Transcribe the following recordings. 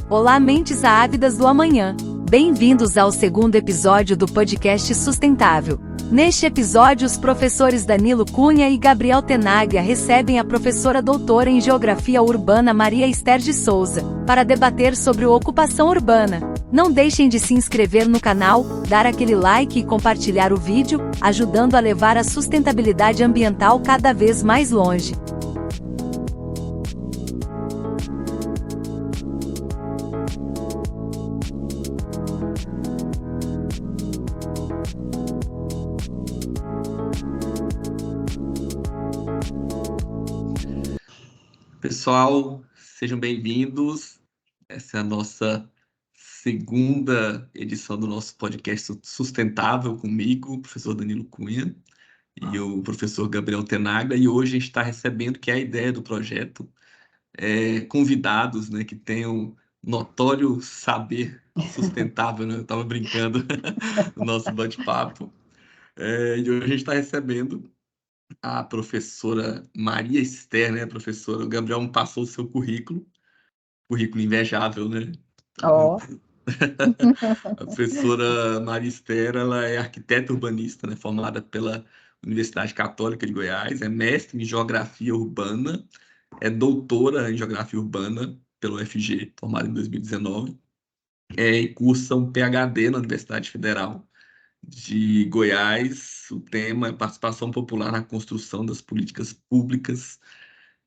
Olá, mentes ávidas do amanhã. Bem-vindos ao segundo episódio do podcast Sustentável. Neste episódio, os professores Danilo Cunha e Gabriel Tenaglia recebem a professora doutora em Geografia Urbana Maria Esther de Souza, para debater sobre ocupação urbana. Não deixem de se inscrever no canal, dar aquele like e compartilhar o vídeo, ajudando a levar a sustentabilidade ambiental cada vez mais longe. Pessoal, sejam bem-vindos. Essa é a nossa segunda edição do nosso podcast Sustentável comigo, o professor Danilo Cunha e o professor Gabriel Tenaglia. E hoje a gente está recebendo, que é a ideia do projeto, convidados, né, que tenham notório saber sustentável, né? Eu estava brincando no nosso bate-papo. E hoje a gente está recebendo a professora Maria Esther, né? Professora, o Gabriel me passou o seu currículo invejável, né? Ó. A professora Maria Esther, ela é arquiteta urbanista, né? Formada pela Universidade Católica de Goiás, é mestre em Geografia Urbana, é doutora em Geografia Urbana pelo UFG, formada em 2019, e cursa um PhD na Universidade Federal de Goiás. O tema é participação popular na construção das políticas públicas.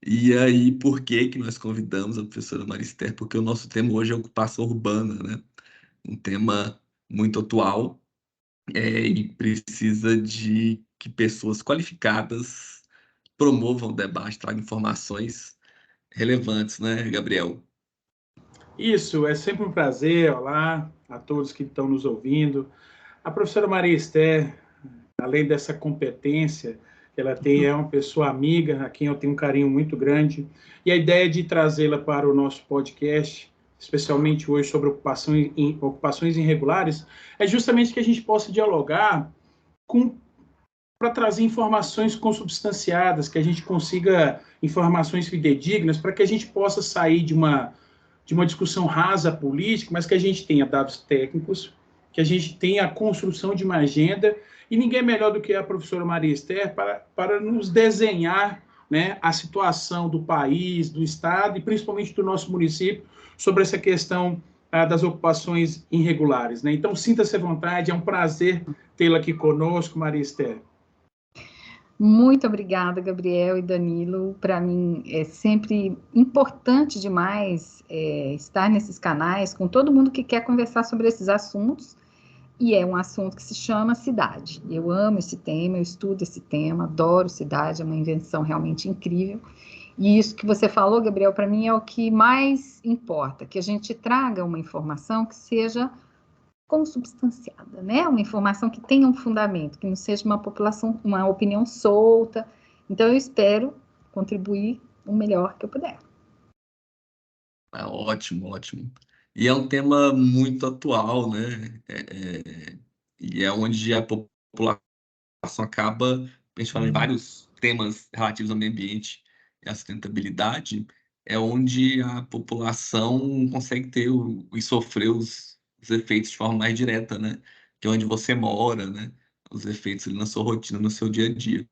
E aí, por que que nós convidamos a professora Marister? Porque o nosso tema hoje é ocupação urbana, né? Um tema muito atual, e precisa de que pessoas qualificadas promovam o debate, tragam informações relevantes, né, Gabriel? Isso, é sempre um prazer. Olá a todos que estão nos ouvindo. A professora Maria Esther, além dessa competência que ela tem, é uma pessoa amiga, a quem eu tenho um carinho muito grande. E a ideia de trazê-la para o nosso podcast, especialmente hoje sobre ocupações irregulares, é justamente que a gente possa dialogar para trazer informações consubstanciadas, que a gente consiga informações fidedignas, para que a gente possa sair de uma discussão rasa política, mas que a gente tenha dados técnicos, que a gente tenha a construção de uma agenda, e ninguém melhor do que a professora Maria Esther para nos desenhar, né, a situação do país, do Estado e principalmente do nosso município sobre essa questão das ocupações irregulares, né? Então, sinta-se à vontade, é um prazer tê-la aqui conosco, Maria Esther. Muito obrigada, Gabriel e Danilo. Para mim é sempre importante demais estar nesses canais com todo mundo que quer conversar sobre esses assuntos, e é um assunto que se chama cidade. Eu amo esse tema, eu estudo esse tema, adoro cidade, é uma invenção realmente incrível. E isso que você falou, Gabriel, para mim é o que mais importa, que a gente traga uma informação que seja consubstanciada, né? Uma informação que tenha um fundamento, que não seja uma opinião solta. Então, eu espero contribuir o melhor que eu puder. Ótimo, ótimo. E é um tema muito atual, né? E é onde a população acaba, principalmente vários temas relativos ao meio ambiente e à sustentabilidade, é onde a população consegue ter e sofrer os efeitos de forma mais direta, né? Que é onde você mora, né? Os efeitos ali na sua rotina, no seu dia a dia.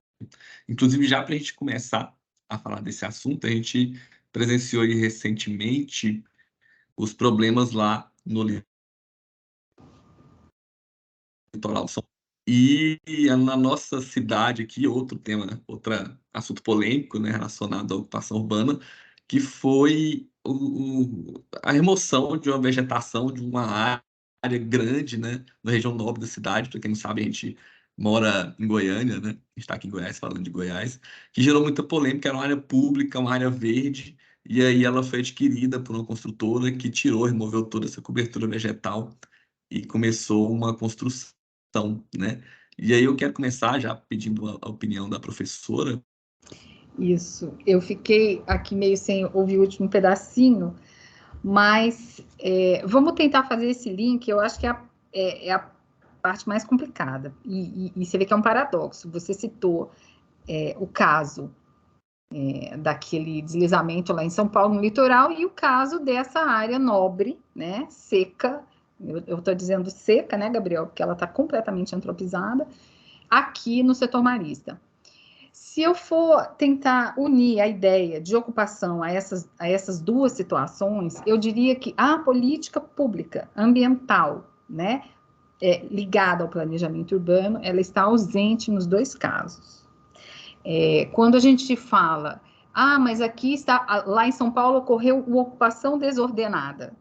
Inclusive, já para a gente começar a falar desse assunto, a gente presenciou aí recentemente os problemas lá no litoral de São Paulo. E na nossa cidade aqui, outro tema, outro assunto polêmico, né, relacionado à ocupação urbana, que foi a remoção de uma vegetação de uma área grande, né, na região nobre da cidade. Para quem não sabe, a gente mora em Goiânia, né? A gente está aqui em Goiás, falando de Goiás, que gerou muita polêmica. Era uma área pública, uma área verde, e aí ela foi adquirida por uma construtora que tirou, removeu toda essa cobertura vegetal e começou uma construção, né? E aí eu quero começar já pedindo a opinião da professora. Isso, eu fiquei aqui meio sem ouvir o último pedacinho, mas vamos tentar fazer esse link. Eu acho que é a parte mais complicada, e você vê que é um paradoxo. Você citou o caso daquele deslizamento lá em São Paulo, no litoral, e o caso dessa área nobre, né, seca, eu estou dizendo seca, né, Gabriel, porque ela está completamente antropizada, aqui no setor marista. Se eu for tentar unir a ideia de ocupação a essas duas situações, eu diria que a política pública ambiental, né, ligada ao planejamento urbano, ela está ausente nos dois casos. Quando a gente fala, mas lá em São Paulo ocorreu uma ocupação desordenada.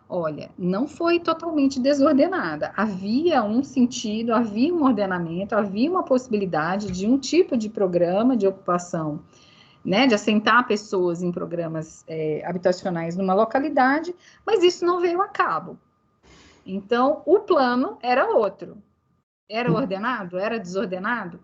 Olha, não foi totalmente desordenada. Havia um sentido, havia um ordenamento, havia uma possibilidade de um tipo de programa de ocupação, né, de assentar pessoas em programas habitacionais numa localidade, mas isso não veio a cabo. Então, o plano era outro. Era ordenado? Era desordenado?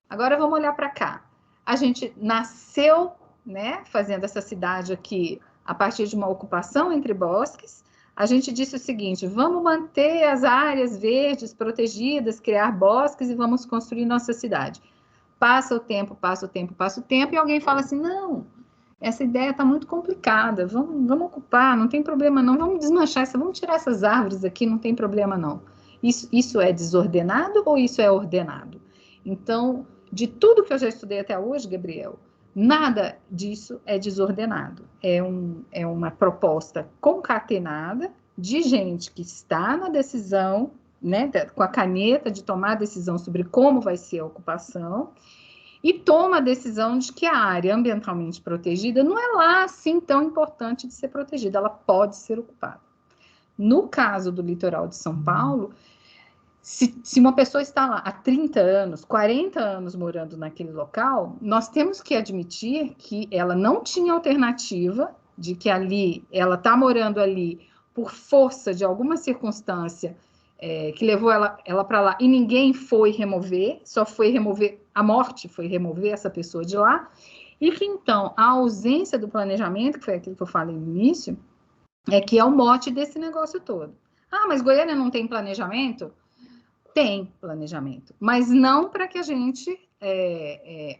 Agora vamos olhar para cá. A gente nasceu, né, fazendo essa cidade aqui a partir de uma ocupação entre bosques. A gente disse o seguinte: vamos manter as áreas verdes protegidas, criar bosques e vamos construir nossa cidade. Passa o tempo, e alguém fala assim: não, essa ideia está muito complicada, vamos ocupar, não tem problema não, vamos desmanchar, vamos tirar essas árvores aqui, não tem problema não. Isso é desordenado ou isso é ordenado? Então, de tudo que eu já estudei até hoje, Gabriel, nada disso é desordenado. É uma proposta concatenada de gente que está na decisão, né, com a caneta de tomar a decisão sobre como vai ser a ocupação, e toma a decisão de que a área ambientalmente protegida não é lá assim tão importante de ser protegida, ela pode ser ocupada. No caso do litoral de São Paulo, se uma pessoa está lá há 30 anos, 40 anos morando naquele local, nós temos que admitir que ela não tinha alternativa, de que ali, ela está morando ali por força de alguma circunstância que levou ela para lá e ninguém foi remover, só foi remover, a morte foi remover essa pessoa de lá, e que então a ausência do planejamento, que foi aquilo que eu falei no início, que é o mote desse negócio todo. Mas Goiânia não tem planejamento? Tem planejamento, mas não para que a gente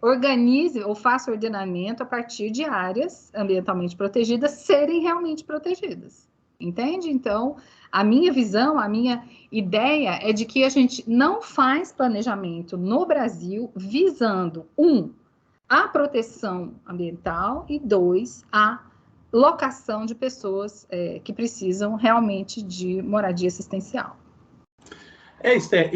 organize ou faça ordenamento a partir de áreas ambientalmente protegidas serem realmente protegidas, entende? Então, a minha visão, a minha ideia é de que a gente não faz planejamento no Brasil visando, a proteção ambiental e 2, a locação de pessoas que precisam realmente de moradia assistencial. Esther,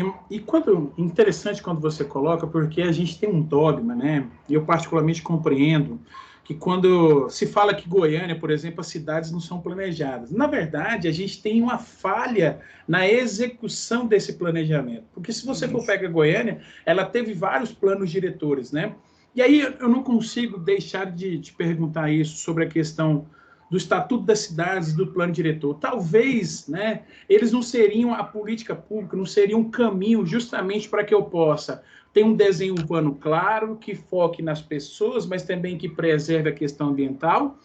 interessante quando você coloca, porque a gente tem um dogma, né? E eu particularmente compreendo que quando se fala que Goiânia, por exemplo, as cidades não são planejadas. Na verdade, a gente tem uma falha na execução desse planejamento. Porque se você for pegar Goiânia, ela teve vários planos diretores, né? E aí eu não consigo deixar de te perguntar isso sobre a questão do Estatuto das Cidades e do Plano Diretor. Talvez, né, eles não seriam a política pública, não seriam um caminho justamente para que eu possa ter um desenho urbano claro, que foque nas pessoas, mas também que preserve a questão ambiental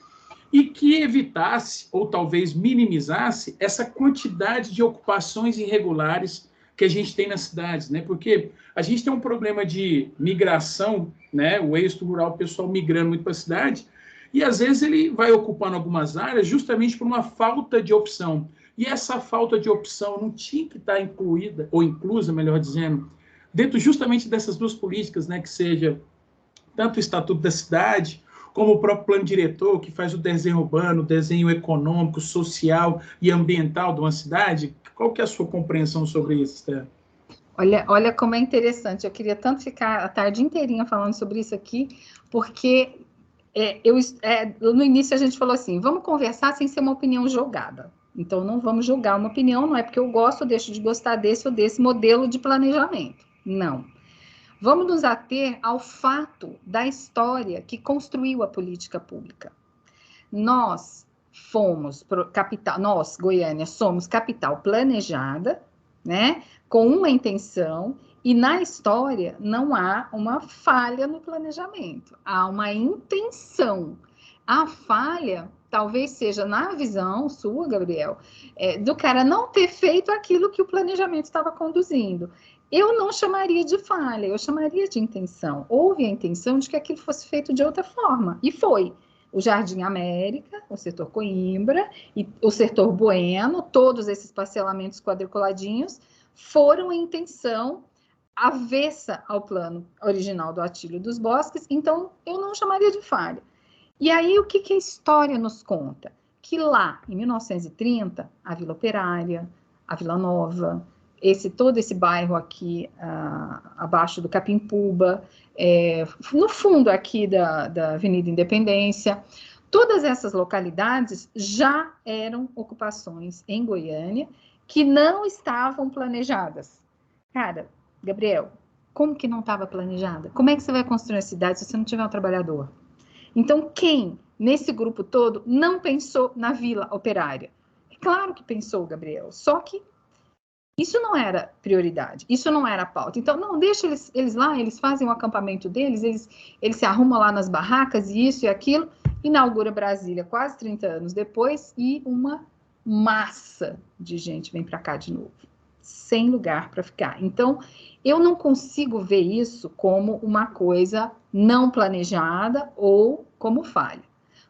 e que evitasse, ou talvez minimizasse, essa quantidade de ocupações irregulares que a gente tem nas cidades, né? Porque a gente tem um problema de migração, né? O êxito rural, o pessoal migrando muito para a cidade, e às vezes ele vai ocupando algumas áreas justamente por uma falta de opção. E essa falta de opção não tinha que estar incluída, ou inclusa, melhor dizendo, dentro justamente dessas duas políticas, né, que seja tanto o Estatuto da Cidade, como o próprio Plano Diretor, que faz o desenho urbano, o desenho econômico, social e ambiental de uma cidade. Qual que é a sua compreensão sobre isso, Esther? Olha como é interessante. Eu queria tanto ficar a tarde inteirinha falando sobre isso aqui, porque no início a gente falou assim, vamos conversar sem ser uma opinião julgada. Então, não vamos julgar uma opinião, não é porque eu gosto ou deixo de gostar desse ou desse modelo de planejamento. Não. Vamos nos ater ao fato da história que construiu a política pública. Nós fomos capital, nós, Goiânia, somos capital planejada, né, com uma intenção, e na história não há uma falha no planejamento, há uma intenção. A falha talvez seja na visão sua, Gabriel, do cara não ter feito aquilo que o planejamento estava conduzindo. eu não chamaria de falha, eu chamaria de intenção. Houve a intenção de que aquilo fosse feito de outra forma, e foi. O Jardim América, o setor Coimbra, e o setor Bueno, todos esses parcelamentos quadriculadinhos, foram a intenção avessa ao plano original do Atílio dos Bosques, então eu não chamaria de falha. E aí o que a história nos conta? Que lá, em 1930, a Vila Operária, a Vila Nova, todo esse bairro aqui abaixo do Capimpuba, no fundo aqui da Avenida Independência, todas essas localidades já eram ocupações em Goiânia que não estavam planejadas. Cara, Gabriel, como que não estava planejada? Como é que você vai construir uma cidade se você não tiver um trabalhador? Então, quem, nesse grupo todo, não pensou na Vila Operária? É claro que pensou, Gabriel, só que isso não era prioridade, isso não era pauta. Então, não, deixa eles lá, eles fazem o acampamento deles, eles se arrumam lá nas barracas, e isso e aquilo, inaugura Brasília quase 30 anos depois, e uma massa de gente vem para cá de novo, sem lugar para ficar. Então, eu não consigo ver isso como uma coisa não planejada ou como falha.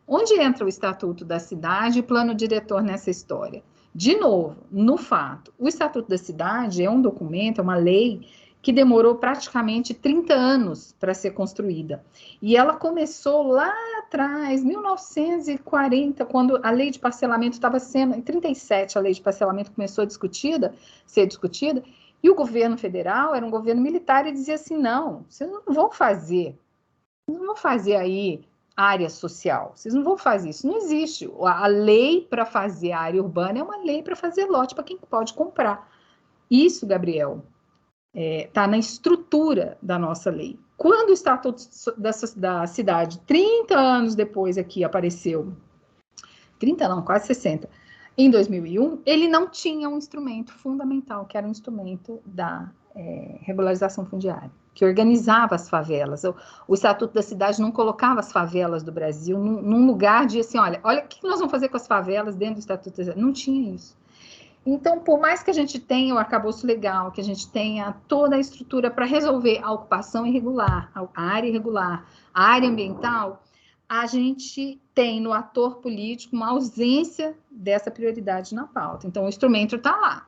Onde entra o Estatuto da Cidade e o plano diretor nessa história? De novo, no fato, o Estatuto da Cidade é um documento, é uma lei que demorou praticamente 30 anos para ser construída. E ela começou lá atrás, 1940, quando a lei de parcelamento estava sendo, em 37 a lei de parcelamento começou a ser discutida, e o governo federal era um governo militar e dizia assim, não, vocês não vão fazer aí área social, vocês não vão fazer isso, não existe. A lei para fazer área urbana é uma lei para fazer lote para quem pode comprar. Isso, Gabriel, está na estrutura da nossa lei. Quando o Estatuto da Cidade, 30 anos depois aqui apareceu, 30 não, quase 60, em 2001, ele não tinha um instrumento fundamental, que era um instrumento da regularização fundiária, que organizava as favelas. O Estatuto da Cidade não colocava as favelas do Brasil num lugar de assim, olha o que nós vamos fazer com as favelas dentro do Estatuto da Cidade. Não tinha isso. Então, por mais que a gente tenha o arcabouço legal, que a gente tenha toda a estrutura para resolver a ocupação irregular, a área irregular, a área ambiental, a gente tem no ator político uma ausência dessa prioridade na pauta. Então, o instrumento está lá.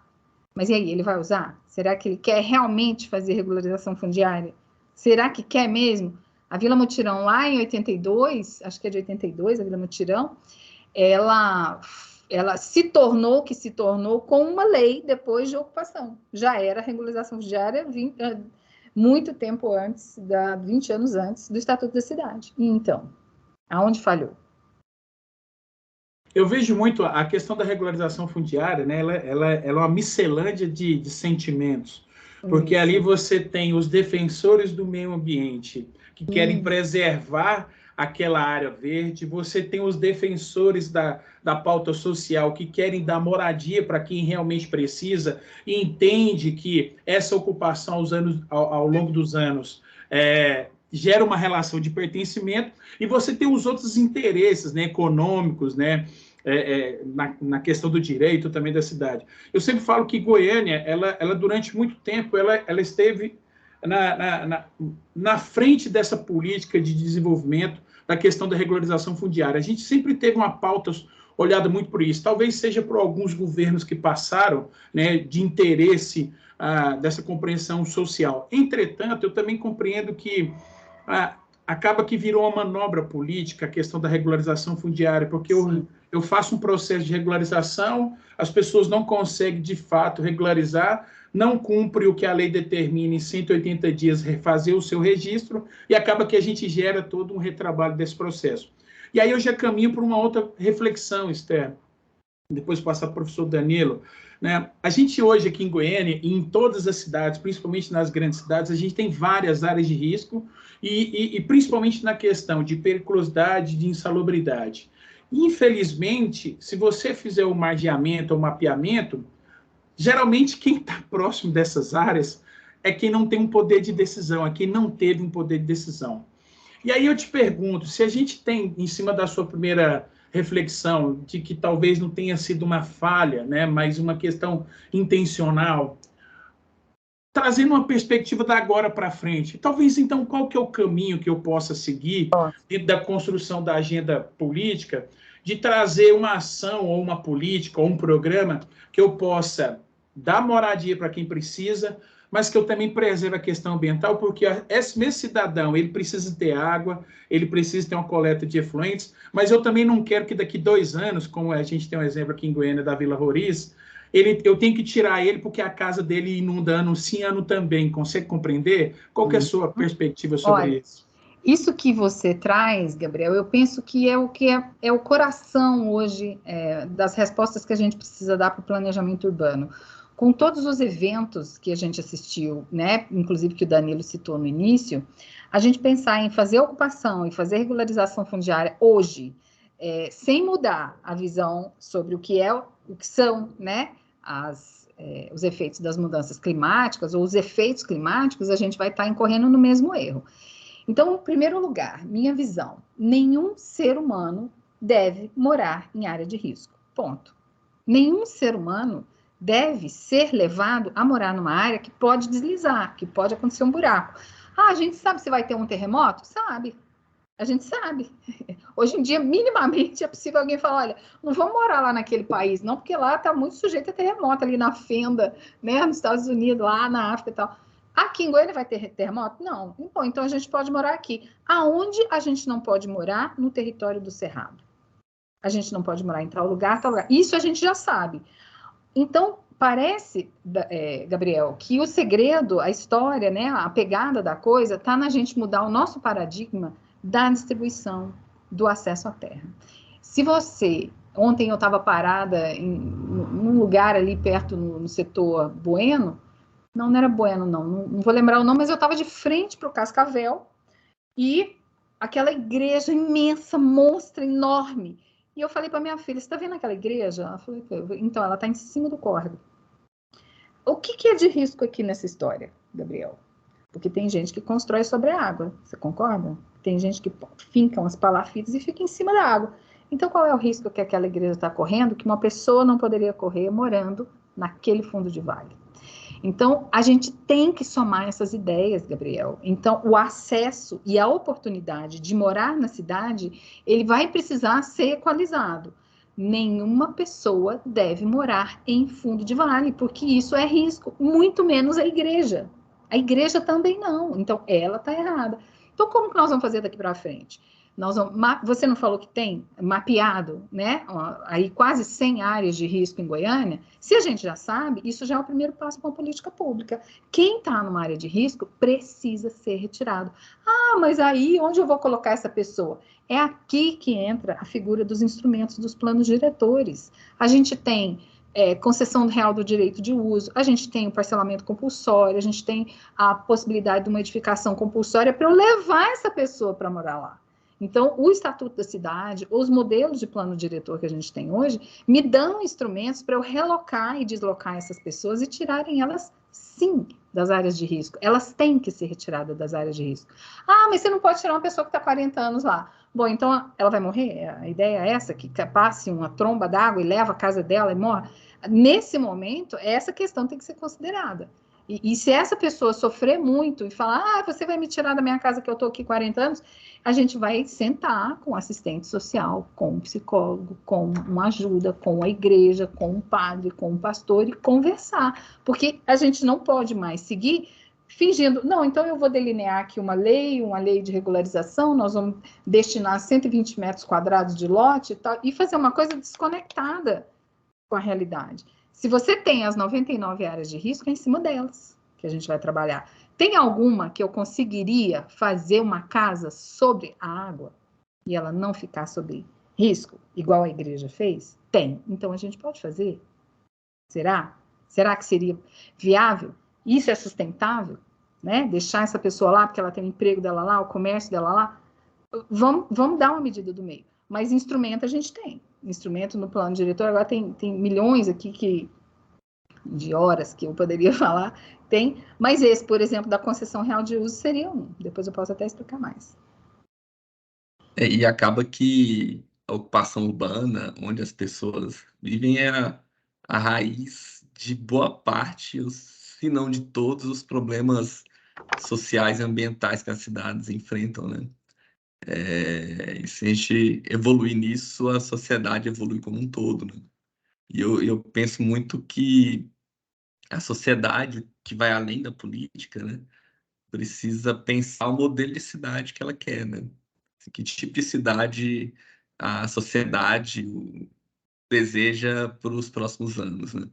Mas e aí, ele vai usar? Será que ele quer realmente fazer regularização fundiária? Será que quer mesmo? A Vila Mutirão, lá em 82, acho que é de 82, a Vila Mutirão, ela se tornou o que se tornou com uma lei depois de ocupação. Já era regularização fundiária muito tempo antes, 20 anos antes do Estatuto da Cidade. E então, aonde falhou? Eu vejo muito a questão da regularização fundiária, né? Ela é uma miscelânea de sentimentos, porque ali você tem os defensores do meio ambiente, que querem preservar aquela área verde, você tem os defensores da pauta social, que querem dar moradia para quem realmente precisa, e entende que essa ocupação ao longo dos anos gera uma relação de pertencimento, e você tem os outros interesses, né, econômicos, né, na questão do direito também da cidade. Eu sempre falo que Goiânia, ela durante muito tempo, ela esteve na frente dessa política de desenvolvimento da questão da regularização fundiária. A gente sempre teve uma pauta olhada muito por isso, talvez seja por alguns governos que passaram, né, de interesse dessa compreensão social. Entretanto, eu também compreendo que acaba que virou uma manobra política a questão da regularização fundiária, porque eu faço um processo de regularização, as pessoas não conseguem, de fato, regularizar, não cumpre o que a lei determina em 180 dias refazer o seu registro, e acaba que a gente gera todo um retrabalho desse processo. E aí eu já caminho para uma outra reflexão, Esther, depois passar para o professor Danilo, né? A gente hoje aqui em Goiânia, e em todas as cidades, principalmente nas grandes cidades, a gente tem várias áreas de risco, e principalmente na questão de periculosidade, de insalubridade. Infelizmente, se você fizer o margeamento ou mapeamento, geralmente quem está próximo dessas áreas é quem não tem um poder de decisão, é quem não teve um poder de decisão. E aí eu te pergunto, se a gente tem, em cima da sua primeira reflexão, de que talvez não tenha sido uma falha, né, mas uma questão intencional, trazendo uma perspectiva da agora para frente. Talvez, então, qual que é o caminho que eu possa seguir dentro da construção da agenda política, de trazer uma ação ou uma política ou um programa que eu possa dar moradia para quem precisa, mas que eu também preserve a questão ambiental, porque esse mesmo cidadão, ele precisa ter água, ele precisa ter uma coleta de efluentes, mas eu também não quero que daqui 2 anos, como a gente tem um exemplo aqui em Goiânia da Vila Roriz, eu tenho que tirar ele porque a casa dele inunda ano sim, ano também. Consegue compreender? Qual que é a sua perspectiva sobre isso? Isso que você traz, Gabriel, eu penso que é o coração hoje das respostas que a gente precisa dar para o planejamento urbano. Com todos os eventos que a gente assistiu, né, inclusive que o Danilo citou no início, a gente pensar em fazer ocupação e fazer regularização fundiária hoje, sem mudar a visão sobre o que são, né, os efeitos das mudanças climáticas ou os efeitos climáticos, a gente vai estar incorrendo no mesmo erro. Então, em primeiro lugar, minha visão, nenhum ser humano deve morar em área de risco, ponto. Nenhum ser humano deve ser levado a morar numa área que pode deslizar, que pode acontecer um buraco. A gente sabe se vai ter um terremoto? Sabe. A gente sabe. Hoje em dia, minimamente, é possível alguém falar, olha, não vamos morar lá naquele país, não, porque lá está muito sujeito a terremoto, ali na fenda, né, nos Estados Unidos, lá na África e tal. Aqui em Goiânia vai ter terremoto? Não. Bom, então a gente pode morar aqui. Aonde a gente não pode morar? No território do Cerrado. A gente não pode morar em tal lugar, tal lugar. Isso a gente já sabe. Então, parece, Gabriel, que o segredo, a história, né, a pegada da coisa, está na gente mudar o nosso paradigma da distribuição do acesso à terra. Se você... Ontem eu estava parada num lugar ali perto, no setor Bueno. Não era Bueno, não vou lembrar o nome, mas eu estava de frente para o Cascavel e aquela igreja imensa, monstra, enorme. E eu falei para minha filha, você está vendo aquela igreja? Ela falou, então, ela está em cima do córrego. O que é de risco aqui nessa história, Gabriel? Porque tem gente que constrói sobre a água, você concorda? Tem gente que finca umas palafitas e fica em cima da água. Então, qual é o risco que aquela igreja está correndo, que uma pessoa não poderia correr morando naquele fundo de vale? Então, a gente tem que somar essas ideias, Gabriel. Então, o acesso e a oportunidade de morar na cidade, ele vai precisar ser equalizado. Nenhuma pessoa deve morar em fundo de vale, porque isso é risco, muito menos a igreja. A igreja também não, então ela está errada. Então, como que nós vamos fazer daqui para frente? Você não falou que tem mapeado, né? Aí quase 100 áreas de risco em Goiânia. Se a gente já sabe, isso já é o primeiro passo para uma política pública. Quem está numa área de risco precisa ser retirado. Ah, mas aí onde eu vou colocar essa pessoa? É aqui que entra a figura dos instrumentos dos planos diretores. A gente tem concessão real do direito de uso, a gente tem o parcelamento compulsório, a gente tem a possibilidade de uma edificação compulsória para eu levar essa pessoa para morar lá. Então, o Estatuto da Cidade, os modelos de plano diretor que a gente tem hoje, me dão instrumentos para eu relocar e deslocar essas pessoas e tirarem elas, sim, das áreas de risco. Elas têm que ser retiradas das áreas de risco. Ah, mas você não pode tirar uma pessoa que está 40 anos lá. Bom, então ela vai morrer? A ideia é essa, que passe uma tromba d'água e leva a casa dela e morre? Nesse momento, essa questão tem que ser considerada. E se essa pessoa sofrer muito e falar, você vai me tirar da minha casa que eu estou aqui 40 anos, a gente vai sentar com o assistente social, com um psicólogo, com uma ajuda, com a igreja, com um padre, com um pastor e conversar. Porque a gente não pode mais seguir fingindo, não, então eu vou delinear aqui uma lei de regularização, nós vamos destinar 120 metros quadrados de lote e fazer uma coisa desconectada com a realidade. Se você tem as 99 áreas de risco, é em cima delas que a gente vai trabalhar. Tem alguma que eu conseguiria fazer uma casa sobre a água e ela não ficar sob risco, igual a igreja fez? Tem. Então, a gente pode fazer? Será? Será que seria viável? Isso é sustentável? Né? Deixar essa pessoa lá, porque ela tem o emprego dela lá, o comércio dela lá? Vamos dar uma medida do meio. Mas instrumento a gente tem. Instrumento no plano diretor, agora tem milhões aqui de horas que eu poderia falar, tem, mas esse, por exemplo, da concessão real de uso seria um. Depois eu posso até explicar mais. E acaba que a ocupação urbana, onde as pessoas vivem, é a raiz de boa parte, se não de todos, os problemas sociais e ambientais que as cidades enfrentam, né? E se a gente evoluir nisso, a sociedade evolui como um todo, né? E eu penso muito que a sociedade, que vai além da política, né, precisa pensar o modelo de cidade que ela quer, né? Que tipo de cidade a sociedade deseja para os próximos anos, né?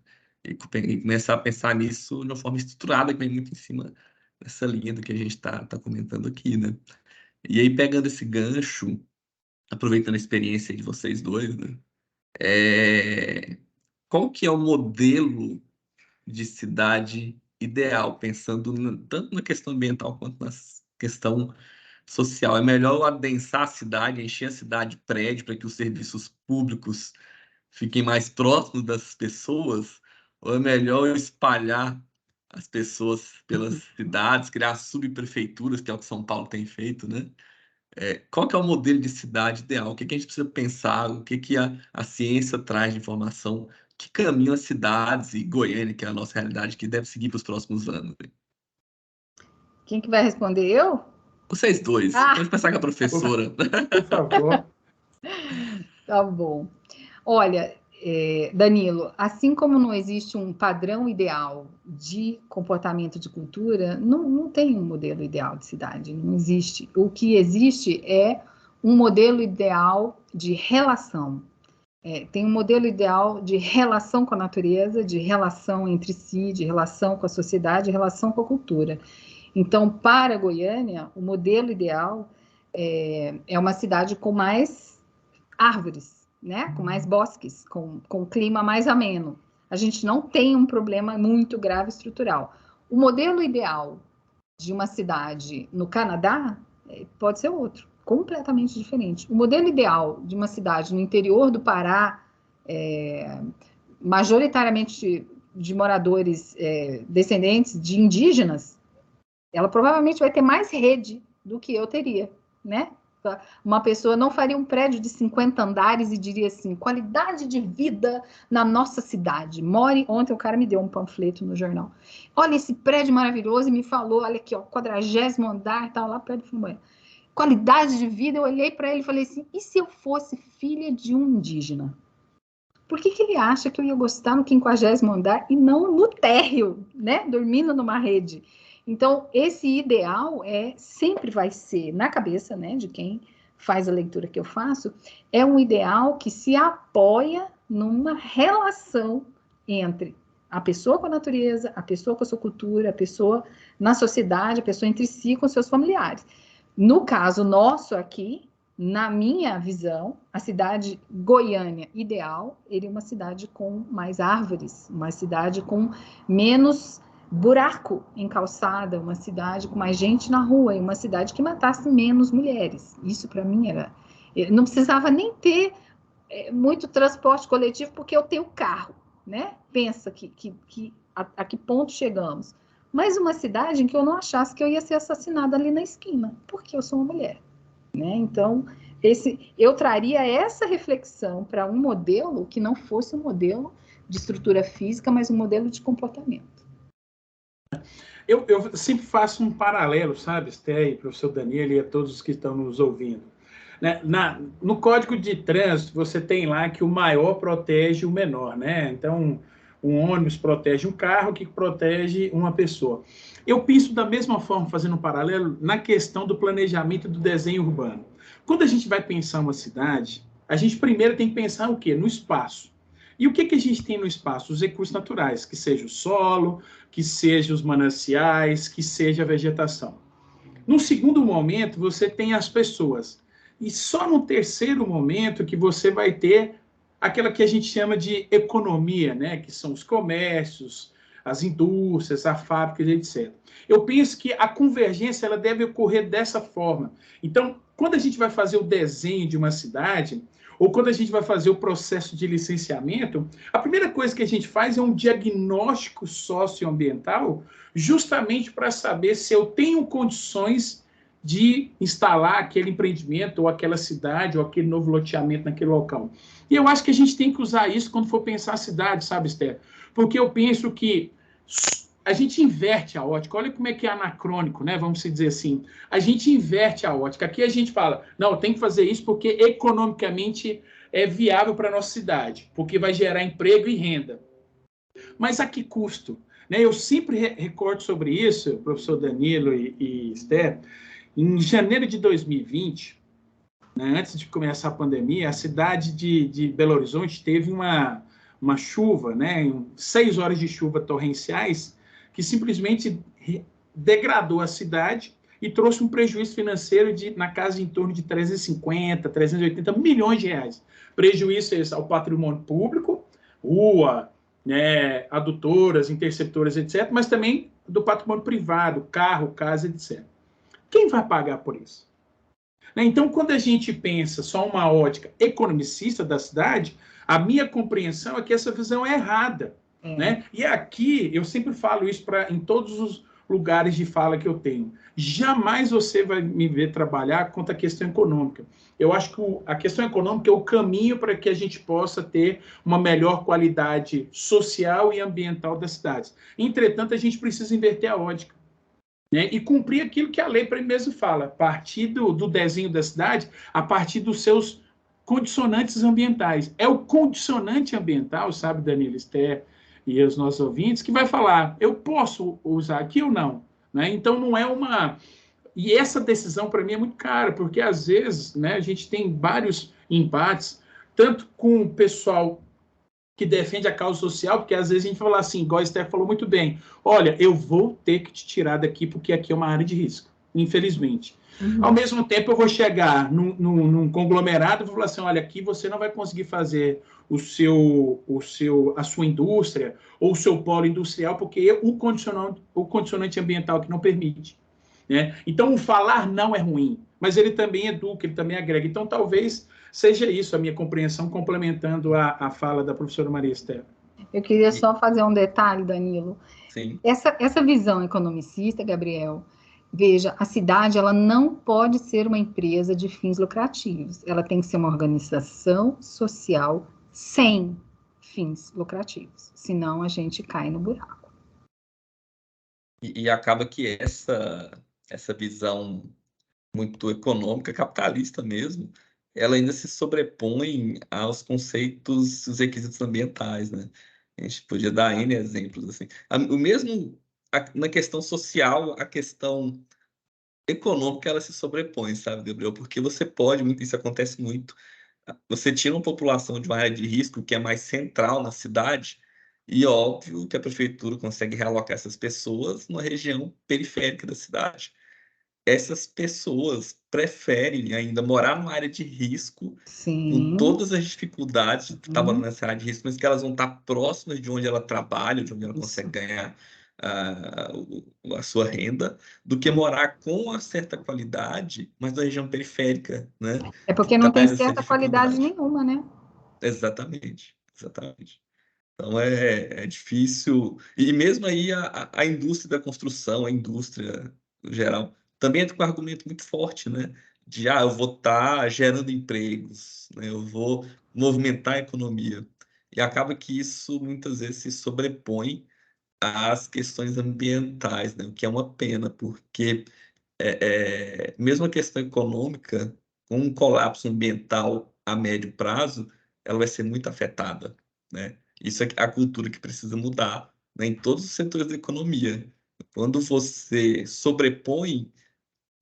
E começar a pensar nisso de uma forma estruturada, que vem muito em cima dessa linha do que a gente está comentando aqui, né? E aí, pegando esse gancho, aproveitando a experiência de vocês dois, né? Qual que é o modelo de cidade ideal, pensando tanto na questão ambiental quanto na questão social? É melhor adensar a cidade, encher a cidade de prédio para que os serviços públicos fiquem mais próximos das pessoas? Ou é melhor espalhar as pessoas pelas cidades, criar subprefeituras, que é o que São Paulo tem feito, né? Qual que é o modelo de cidade ideal? O que que a gente precisa pensar? O que que a ciência traz de informação? Que caminho as cidades e Goiânia, que é a nossa realidade, que deve seguir para os próximos anos? Quem que vai responder? Eu? Vocês dois. Pode pensar com a professora. Por favor. Tá bom. Olha, Danilo, assim como não existe um padrão ideal de comportamento de cultura, não tem um modelo ideal de cidade, não existe. O que existe é um modelo ideal de relação. Tem um modelo ideal de relação com a natureza, de relação entre si, de relação com a sociedade, de relação com a cultura. Então, para Goiânia, o modelo ideal é uma cidade com mais árvores, né? Com mais bosques, com clima mais ameno. A gente não tem um problema muito grave estrutural. O modelo ideal de uma cidade no Canadá pode ser outro, completamente diferente. O modelo ideal de uma cidade no interior do Pará, majoritariamente de moradores descendentes de indígenas, ela provavelmente vai ter mais rede do que eu teria, né? Uma pessoa não faria um prédio de 50 andares e diria assim, qualidade de vida na nossa cidade. Ontem o cara me deu um panfleto no jornal. Olha esse prédio maravilhoso e me falou, olha aqui, ó, 40º andar, tal, lá perto do Flamboyant. Qualidade de vida, eu olhei para ele e falei assim, e se eu fosse filha de um indígena? Por que ele acha que eu ia gostar no 50º andar e não no térreo, né? Dormindo numa rede? Então, esse ideal sempre vai ser, na cabeça, né, de quem faz a leitura que eu faço, é um ideal que se apoia numa relação entre a pessoa com a natureza, a pessoa com a sua cultura, a pessoa na sociedade, a pessoa entre si com seus familiares. No caso nosso aqui, na minha visão, a cidade Goiânia ideal seria uma cidade com mais árvores, uma cidade com menos buraco em calçada, uma cidade com mais gente na rua e uma cidade que matasse menos mulheres. Isso para mim não precisava nem ter muito transporte coletivo porque eu tenho carro, né? Pensa a que ponto chegamos. Mas uma cidade em que eu não achasse que eu ia ser assassinada ali na esquina, porque eu sou uma mulher, né? Então, eu traria essa reflexão para um modelo que não fosse um modelo de estrutura física, mas um modelo de comportamento. Eu sempre faço um paralelo, sabe, Esté, professor Danilo e a todos os que estão nos ouvindo. Né? No Código de Trânsito, você tem lá que o maior protege o menor, né? Então, um ônibus protege um carro que protege uma pessoa. Eu penso da mesma forma, fazendo um paralelo, na questão do planejamento do desenho urbano. Quando a gente vai pensar uma cidade, a gente primeiro tem que pensar o quê? No espaço. E o que a gente tem no espaço? Os recursos naturais, que seja o solo, que seja os mananciais, que seja a vegetação. No segundo momento, você tem as pessoas. E só no terceiro momento que você vai ter aquela que a gente chama de economia, né? Que são os comércios, as indústrias, as fábricas, etc. Eu penso que a convergência ela deve ocorrer dessa forma. Então, quando a gente vai fazer o desenho de uma cidade, ou quando a gente vai fazer o processo de licenciamento, a primeira coisa que a gente faz é um diagnóstico socioambiental, justamente para saber se eu tenho condições de instalar aquele empreendimento, ou aquela cidade, ou aquele novo loteamento naquele local. E eu acho que a gente tem que usar isso quando for pensar a cidade, sabe, Esther? Porque eu penso que a gente inverte a ótica. Olha como é que é anacrônico, né? Vamos dizer assim. A gente inverte a ótica. Aqui a gente fala, não, tem que fazer isso porque economicamente é viável para a nossa cidade, porque vai gerar emprego e renda. Mas a que custo? Né? Eu sempre recordo sobre isso, professor Danilo e Esther. Em janeiro de 2020, né, antes de começar a pandemia, a cidade de Belo Horizonte teve uma chuva, né, 6 horas de chuva torrenciais, que simplesmente degradou a cidade e trouxe um prejuízo financeiro na casa em torno de 350, 380 milhões de reais. Prejuízo ao patrimônio público, rua, né, adutoras, interceptoras, etc., mas também do patrimônio privado, carro, casa, etc. Quem vai pagar por isso? Então, quando a gente pensa só uma ótica economicista da cidade, a minha compreensão é que essa visão é errada. Né? E aqui, eu sempre falo isso em todos os lugares de fala que eu tenho. Jamais você vai me ver trabalhar contra a questão econômica. Eu acho que a questão econômica é o caminho para que a gente possa ter uma melhor qualidade social e ambiental das cidades. Entretanto, a gente precisa inverter a ótica. Né, e cumprir aquilo que a lei mesmo fala, a partir do desenho da cidade, a partir dos seus condicionantes ambientais. É o condicionante ambiental, sabe, Danilo, Esther e os nossos ouvintes, que vai falar, eu posso usar aqui ou não? Né? Então, não é uma... E essa decisão, para mim, é muito cara, porque, às vezes, né, a gente tem vários embates, tanto com o pessoal que defende a causa social, porque às vezes a gente fala assim, igual a Esther falou muito bem, olha, eu vou ter que te tirar daqui porque aqui é uma área de risco, infelizmente. Ao mesmo tempo, eu vou chegar num conglomerado e vou falar assim, olha, aqui você não vai conseguir fazer a sua indústria ou o seu polo industrial, porque o condicionante ambiental que não permite. Né? Então, o falar não é ruim, mas ele também educa, ele também agrega. Então, talvez seja isso a minha compreensão, complementando a fala da professora Maria Esther. Eu queria só fazer um detalhe, Danilo. Sim. Essa visão economicista, Gabriel, veja, a cidade ela não pode ser uma empresa de fins lucrativos. Ela tem que ser uma organização social sem fins lucrativos. Senão a gente cai no buraco. E acaba que essa visão muito econômica, capitalista mesmo, ela ainda se sobrepõe aos conceitos, os requisitos ambientais, né? A gente podia dar N exemplos, assim. O mesmo, na questão social, a questão econômica, ela se sobrepõe, sabe, Gabriel? Porque você pode, isso acontece muito, você tira uma população de uma área de risco que é mais central na cidade, e óbvio que a prefeitura consegue realocar essas pessoas numa região periférica da cidade. Essas pessoas preferem ainda morar numa área de risco, com todas as dificuldades de estar morando nessa área de risco, mas que elas vão estar próximas de onde ela trabalha, de onde ela consegue ganhar a sua renda, do que morar com uma certa qualidade, mas na região periférica, né? É porque não tem certa qualidade nenhuma, né? Exatamente. Então é difícil. E mesmo aí a indústria da construção, a indústria no geral, também entra com um argumento muito forte, né? De eu vou estar gerando empregos, né? Eu vou movimentar a economia. E acaba que isso muitas vezes se sobrepõe às questões ambientais, né? O que é uma pena, porque mesmo a questão econômica, com um colapso ambiental a médio prazo, ela vai ser muito afetada, né? Isso é a cultura que precisa mudar, né, em todos os setores da economia. Quando você sobrepõe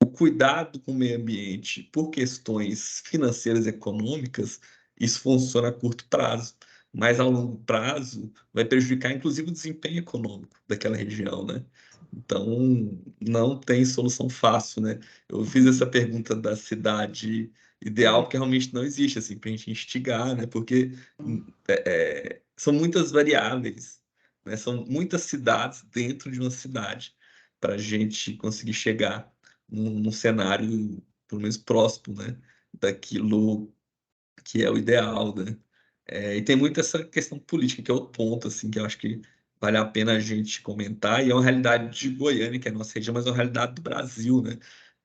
o cuidado com o meio ambiente por questões financeiras e econômicas, isso funciona a curto prazo, mas a longo prazo vai prejudicar inclusive o desempenho econômico daquela região, né? Então, não tem solução fácil, né? Eu fiz essa pergunta da cidade ideal porque realmente não existe, assim, para a gente instigar, né? Porque são muitas variáveis, né? São muitas cidades dentro de uma cidade para a gente conseguir chegar num cenário, pelo menos próximo, né? Daquilo que é o ideal, né? E tem muito essa questão política, que é o ponto, assim, que eu acho que vale a pena a gente comentar, e é uma realidade de Goiânia, que é a nossa região, mas é uma realidade do Brasil, né?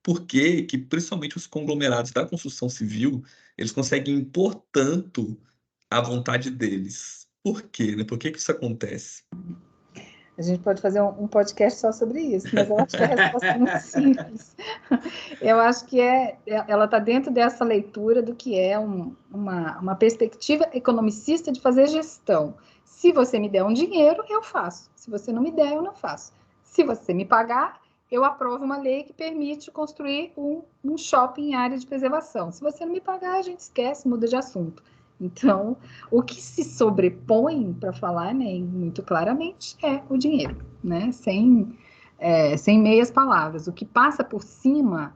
Por que que, principalmente os conglomerados da construção civil, eles conseguem impor tanto a vontade deles? Por quê, né? Por que que isso acontece? A gente pode fazer um podcast só sobre isso, mas eu acho que a resposta é muito simples. Eu acho que ela está dentro dessa leitura do que é uma perspectiva economicista de fazer gestão. Se você me der um dinheiro, eu faço. Se você não me der, eu não faço. Se você me pagar, eu aprovo uma lei que permite construir um shopping em área de preservação. Se você não me pagar, a gente esquece, muda de assunto. Então, o que se sobrepõe, para falar, né, muito claramente, é o dinheiro, né? Sem meias palavras. O que passa por cima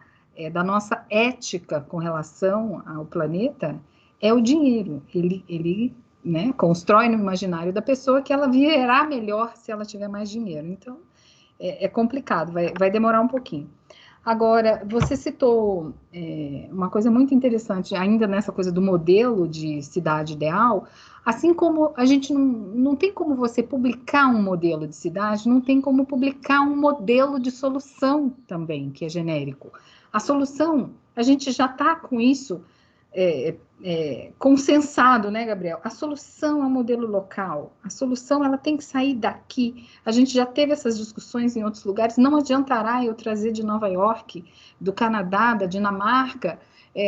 da nossa ética com relação ao planeta é o dinheiro. Ele né, constrói no imaginário da pessoa que ela viverá melhor se ela tiver mais dinheiro. Então, é complicado, vai demorar um pouquinho. Agora, você citou uma coisa muito interessante, ainda nessa coisa do modelo de cidade ideal, assim como a gente não tem como você publicar um modelo de cidade, não tem como publicar um modelo de solução também, que é genérico. A solução, a gente já está com isso consensado, né, Gabriel? A solução é um modelo local, a solução ela tem que sair daqui. A gente já teve essas discussões em outros lugares, não adiantará eu trazer de Nova York, do Canadá, da Dinamarca,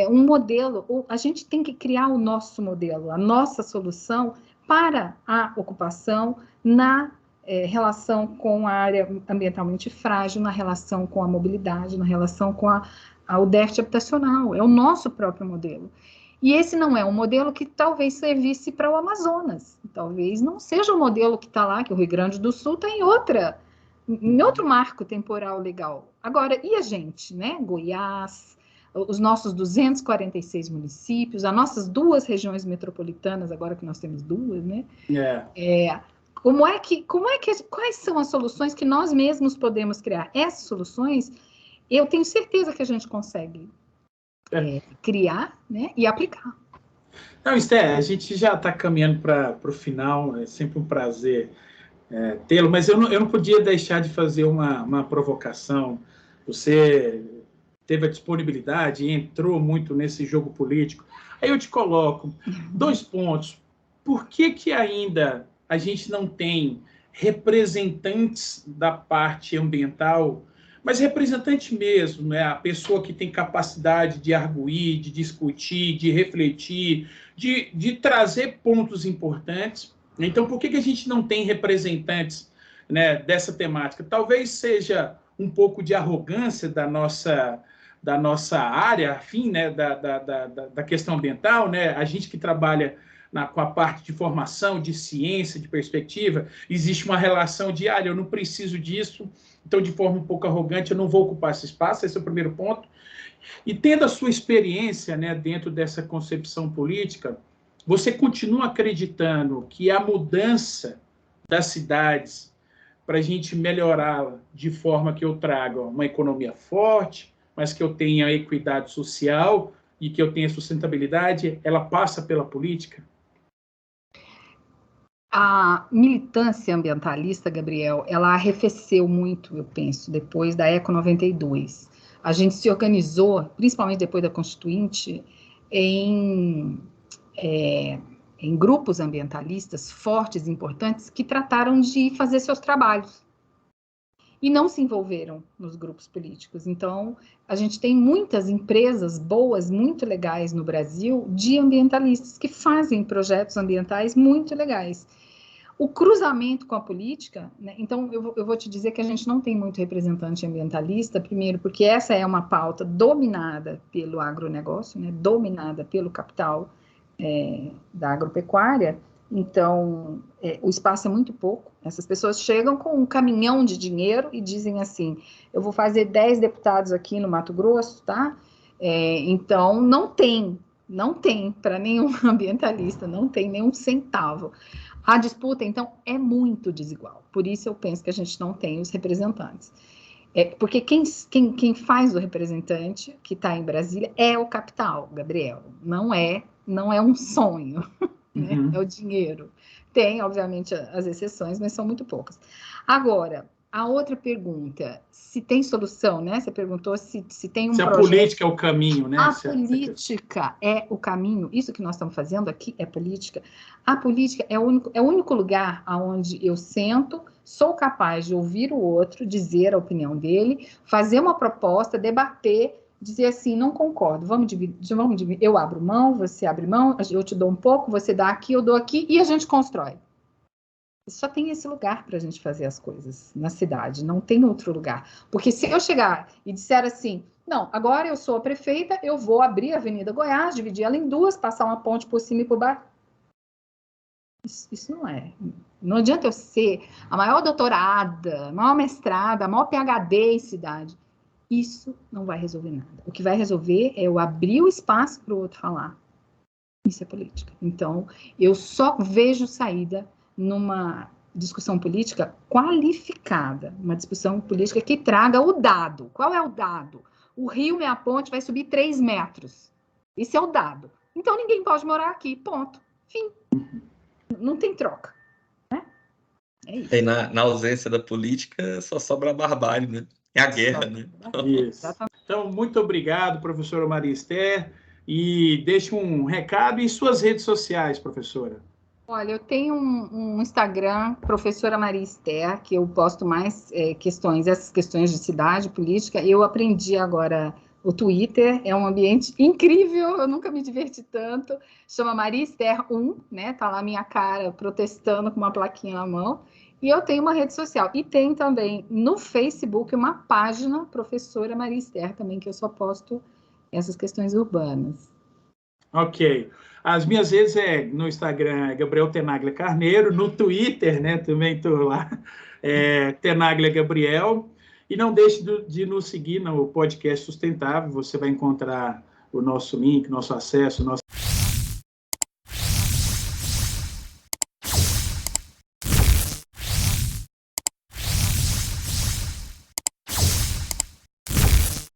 um modelo. A gente tem que criar o nosso modelo, a nossa solução para a ocupação na relação com a área ambientalmente frágil, na relação com a mobilidade, na relação com o déficit habitacional, é o nosso próprio modelo. E esse não é um modelo que talvez servisse para o Amazonas, talvez não seja o modelo que está lá, que o Rio Grande do Sul está em outro marco temporal legal. Agora, e a gente, né? Goiás, os nossos 246 municípios, as nossas 2 regiões metropolitanas, agora que nós temos 2, né? Quais são as soluções que nós mesmos podemos criar? Essas soluções, eu tenho certeza que a gente consegue criar, né, e aplicar. Não, Esther, a gente já está caminhando para o final, é sempre um prazer tê-lo, mas eu não podia deixar de fazer uma provocação. Você teve a disponibilidade e entrou muito nesse jogo político. Aí eu te coloco 2 pontos. Por que ainda a gente não tem representantes da parte ambiental, mas representante mesmo, né? A pessoa que tem capacidade de arguir, de discutir, de refletir, de trazer pontos importantes? Então, por que a gente não tem representantes, né, dessa temática? Talvez seja um pouco de arrogância da nossa área, afim, né, da questão ambiental, né? A gente que trabalha com a parte de formação, de ciência, de perspectiva, existe uma relação de, eu não preciso disso, então, de forma um pouco arrogante, eu não vou ocupar esse espaço. Esse é o primeiro ponto. E tendo a sua experiência, né, dentro dessa concepção política, você continua acreditando que a mudança das cidades, para a gente melhorá-la de forma que eu traga uma economia forte, mas que eu tenha equidade social e que eu tenha sustentabilidade, ela passa pela política? A militância ambientalista, Gabriel, ela arrefeceu muito, eu penso, depois da Eco 92. A gente se organizou, principalmente depois da Constituinte, em grupos ambientalistas fortes, importantes, que trataram de fazer seus trabalhos e não se envolveram nos grupos políticos. Então, a gente tem muitas empresas boas, muito legais no Brasil, de ambientalistas que fazem projetos ambientais muito legais. O cruzamento com a política, né? Então, eu vou te dizer que a gente não tem muito representante ambientalista, primeiro, porque essa é uma pauta dominada pelo agronegócio, né? Dominada pelo capital da agropecuária. Então, o espaço é muito pouco. Essas pessoas chegam com um caminhão de dinheiro e dizem assim, eu vou fazer 10 deputados aqui no Mato Grosso, tá? Então, não tem para nenhum ambientalista, não tem nenhum centavo. A disputa, então, é muito desigual. Por isso eu penso que a gente não tem os representantes. Porque quem faz o representante que está em Brasília é o capital, Gabriel. Não é um sonho, né? É o dinheiro. Tem, obviamente, as exceções, mas são muito poucas. Agora, A outra pergunta, se tem solução, né? Você perguntou se tem um se a projeto... política é o caminho, né? A política é o caminho. Isso que nós estamos fazendo aqui é política. A política é o único lugar onde eu sento, sou capaz de ouvir o outro, dizer a opinião dele, fazer uma proposta, debater, dizer assim, não concordo, vamos dividir, eu abro mão, você abre mão, eu te dou um pouco, você dá aqui, eu dou aqui, e a gente constrói. Só tem esse lugar para a gente fazer as coisas na cidade, não tem outro lugar. Porque se eu chegar e disser assim, não, agora eu sou a prefeita, eu vou abrir a Avenida Goiás, dividir ela em duas, passar uma ponte por cima e por baixo. Isso não é. Não adianta eu ser a maior doutorada, a maior mestrada, a maior PhD em cidade. Isso não vai resolver nada. O que vai resolver é eu abrir o espaço para o outro falar. Isso é política. Então, eu só vejo saída numa discussão política qualificada, uma discussão política que traga o dado. Qual é o dado? O Rio Meia Ponte vai subir 3 metros. Esse é o dado. Então, ninguém pode morar aqui, ponto. Fim. Não tem troca. Né? É isso. E na ausência da política, só sobra a barbárie, né? É a guerra, né? Isso. Então, muito obrigado, professora Maria Esther, e deixe um recado em suas redes sociais, professora. Olha, eu tenho um Instagram, professora Maria Esther, que eu posto mais essas questões de cidade, política. Eu aprendi agora o Twitter, é um ambiente incrível, eu nunca me diverti tanto. Chama Maria Esther 1, né? Tá lá minha cara protestando com uma plaquinha na mão. E eu tenho uma rede social. E tem também no Facebook uma página, professora Maria Esther, também, que eu só posto essas questões urbanas. Ok. As minhas redes no Instagram é Gabriel Tenaglia Carneiro, no Twitter, né, também estou lá, Tenaglia Gabriel, e não deixe de nos seguir no podcast Sustentável, você vai encontrar o nosso link, nosso acesso, nosso